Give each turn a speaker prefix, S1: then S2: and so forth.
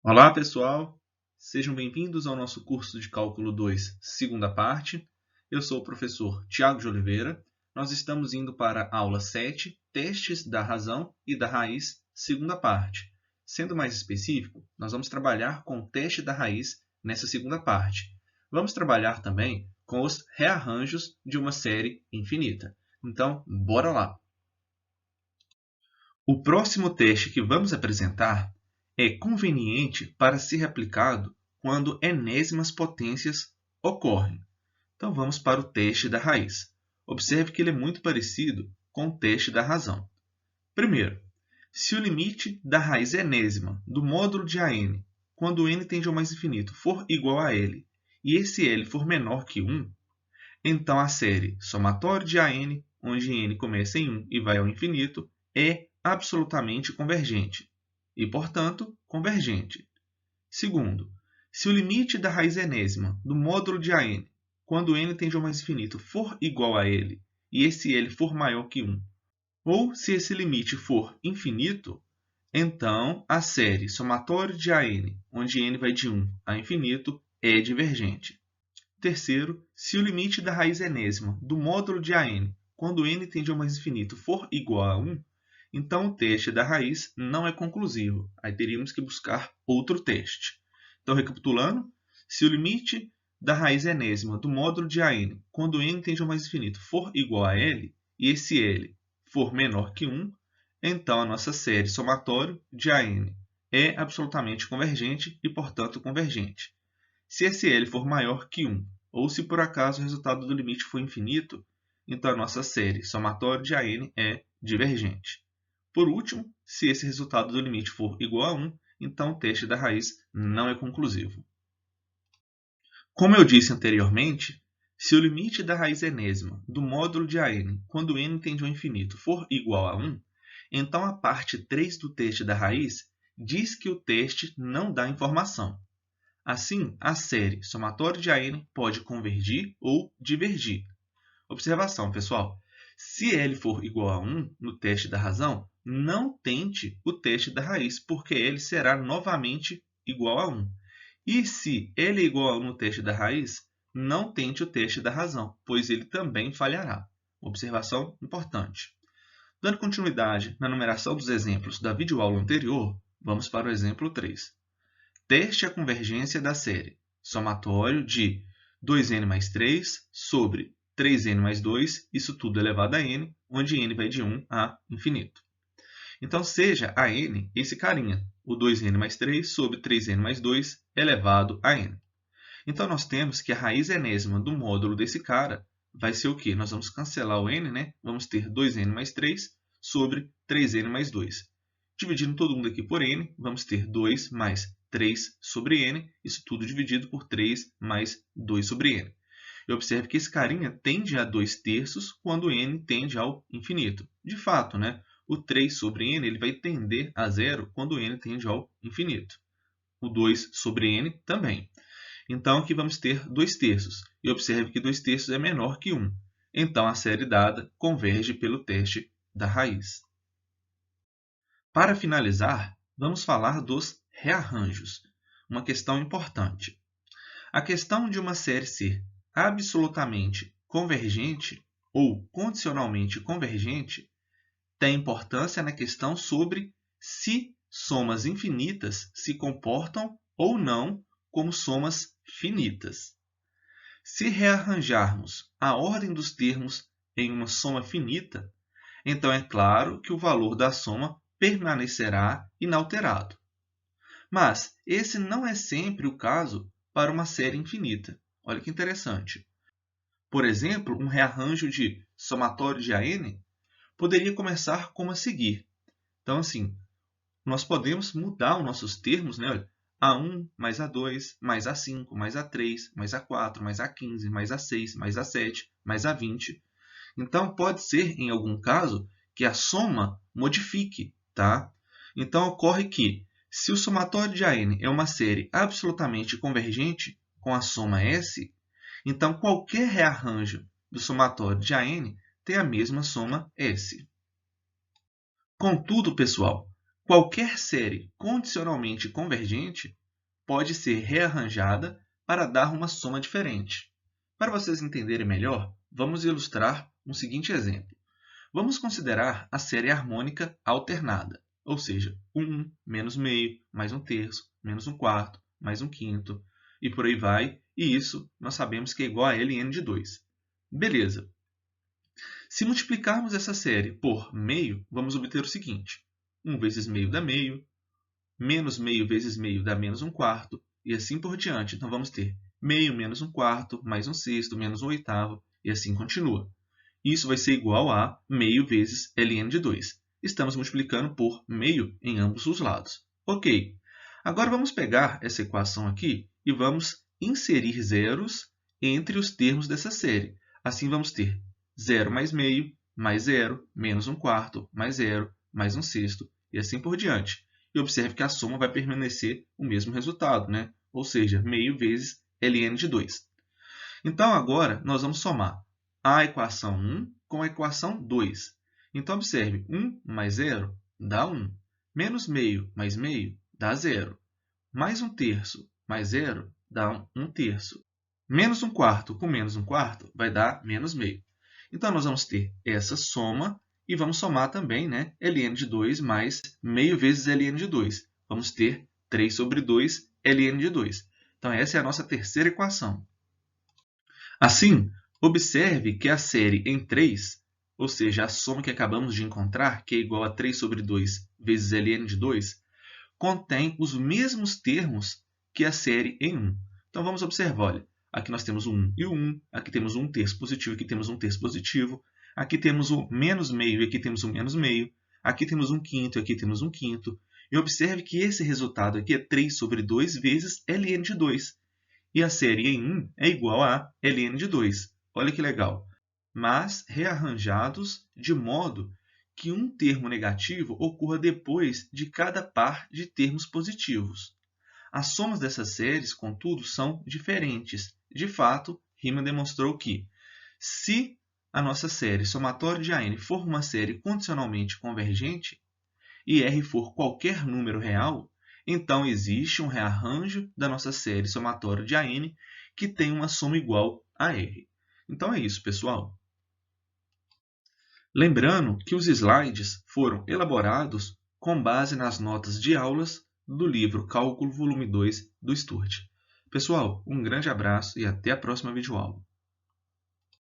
S1: Olá, pessoal! Sejam bem-vindos ao nosso curso de Cálculo 2, segunda parte. Eu sou o professor Tiago de Oliveira. Nós estamos indo para a aula 7, Testes da Razão e da Raiz, segunda parte. Sendo mais específico, nós vamos trabalhar com o teste da raiz nessa segunda parte. Vamos trabalhar também com os rearranjos de uma série infinita. Então, bora lá! O próximo teste que vamos apresentar é conveniente para ser aplicado quando enésimas potências ocorrem. Então, vamos para o teste da raiz. Observe que ele é muito parecido com o teste da razão. Primeiro, se o limite da raiz enésima do módulo de AN, quando n tende ao mais infinito, for igual a L, e esse L for menor que 1, então a série somatório de AN, onde n começa em 1 e vai ao infinito, é absolutamente convergente e, portanto, convergente. Segundo, se o limite da raiz enésima do módulo de AN, quando n tende ao mais infinito, for igual a L, e esse L for maior que 1, ou se esse limite for infinito, então a série somatório de AN, onde n vai de 1 a infinito, é divergente. Terceiro, se o limite da raiz enésima do módulo de AN, quando n tende ao mais infinito, for igual a 1, então o teste da raiz não é conclusivo. Aí teríamos que buscar outro teste. Então, recapitulando, se o limite da raiz enésima do módulo de AN, quando n tende ao mais infinito, for igual a L, e esse L for menor que 1, então a nossa série somatório de AN é absolutamente convergente e, portanto, convergente. Se esse L for maior que 1, ou se por acaso o resultado do limite for infinito, então a nossa série somatório de AN é divergente. Por último, se esse resultado do limite for igual a 1, então o teste da raiz não é conclusivo. Como eu disse anteriormente, se o limite da raiz enésima do módulo de AN, quando n tende ao infinito, for igual a 1, então a parte 3 do teste da raiz diz que o teste não dá informação. Assim, a série somatório de AN pode convergir ou divergir. Observação, pessoal. Se L for igual a 1 no teste da razão, não tente o teste da raiz, porque L será novamente igual a 1. E se L é igual a 1 no teste da raiz, não tente o teste da razão, pois ele também falhará. Observação importante. Dando continuidade na numeração dos exemplos da videoaula anterior, vamos para o exemplo 3. Teste a convergência da série somatório de 2n mais 3 sobre 3n mais 2, isso tudo elevado a n, onde n vai de 1 a infinito. Então, seja a n esse carinha, o 2n mais 3 sobre 3n mais 2 elevado a n. Então, nós temos que a raiz enésima do módulo desse cara vai ser o quê? Nós vamos cancelar o n, né? Vamos ter 2n mais 3 sobre 3n mais 2. Dividindo todo mundo aqui por n, vamos ter 2 mais 3 sobre n, isso tudo dividido por 3 mais 2 sobre n. E observe que esse carinha tende a 2/3 quando n tende ao infinito. De fato, né? O 3 sobre n ele vai tender a zero quando n tende ao infinito. O 2 sobre n também. Então, aqui vamos ter 2/3. E observe que 2/3 é menor que 1. Então, a série dada converge pelo teste da raiz. Para finalizar, vamos falar dos rearranjos, uma questão importante. A questão de uma série ser absolutamente convergente ou condicionalmente convergente tem importância na questão sobre se somas infinitas se comportam ou não como somas finitas. Se rearranjarmos a ordem dos termos em uma soma finita, então é claro que o valor da soma permanecerá inalterado. Mas esse não é sempre o caso para uma série infinita. Olha que interessante. Por exemplo, um rearranjo de somatório de AN poderia começar como a seguir. Então, assim, nós podemos mudar os nossos termos, né? Olha, A1 mais A2 mais A5 mais A3 mais A4 mais A15 mais A6 mais A7 mais A20. Então, pode ser, em algum caso, que a soma modifique, tá? Então, ocorre que, se o somatório de AN é uma série absolutamente convergente com a soma S, então qualquer rearranjo do somatório de AN tem a mesma soma S. Contudo, pessoal, Qualquer série condicionalmente convergente pode ser rearranjada para dar uma soma diferente. Para vocês entenderem melhor, vamos ilustrar um seguinte exemplo. Vamos considerar a série harmônica alternada, ou seja, 1 menos meio, mais um terço, menos um quarto, mais um quinto, e por aí vai, e isso nós sabemos que é igual a ln de 2. Beleza. Se multiplicarmos essa série por meio, vamos obter o seguinte. 1 vezes meio dá meio, menos meio vezes meio dá menos um quarto, e assim por diante. Então, vamos ter meio menos um quarto, mais um sexto, menos um oitavo, e assim continua. Isso vai ser igual a meio vezes ln de 2. Estamos multiplicando por meio em ambos os lados. Ok. Agora, vamos pegar essa equação aqui e vamos inserir zeros entre os termos dessa série. Assim, vamos ter 0 mais meio, mais 0, menos um quarto, mais 0, mais um sexto, e assim por diante. E observe que a soma vai permanecer o mesmo resultado, né? Ou seja, meio vezes ln de 2. Então, agora, nós vamos somar a equação 1 com a equação 2. Então, observe, 1 mais 0 dá 1. Menos meio mais meio dá 0. Mais um terço mais 0 dá 1 terço. Menos um quarto com menos um quarto vai dar menos meio. Então, nós vamos ter essa soma e vamos somar também, né, ln de 2 mais meio vezes ln de 2. Vamos ter 3 sobre 2 ln de 2. Então, essa é a nossa terceira equação. Assim, observe que a série em 3, ou seja, a soma que acabamos de encontrar, que é igual a 3 sobre 2 vezes ln de 2, contém os mesmos termos que a série em 1. Então, vamos observar, olha, aqui nós temos o 1 e o 1, aqui temos um terço positivo, aqui temos um terço positivo, aqui temos o menos meio e aqui temos o menos meio, aqui temos um quinto e aqui temos um quinto. E observe que esse resultado aqui é 3 sobre 2 vezes ln de 2. E a série em 1 é igual a ln de 2. Olha que legal. Mas rearranjados de modo que um termo negativo ocorra depois de cada par de termos positivos. As somas dessas séries, contudo, são diferentes. De fato, Riemann demonstrou que, se a nossa série somatória de AN for uma série condicionalmente convergente e R for qualquer número real, então existe um rearranjo da nossa série somatória de AN que tem uma soma igual a R. Então é isso, pessoal. Lembrando que os slides foram elaborados com base nas notas de aulas do livro Cálculo Volume 2 do Sturt. Pessoal, um grande abraço e até a próxima videoaula.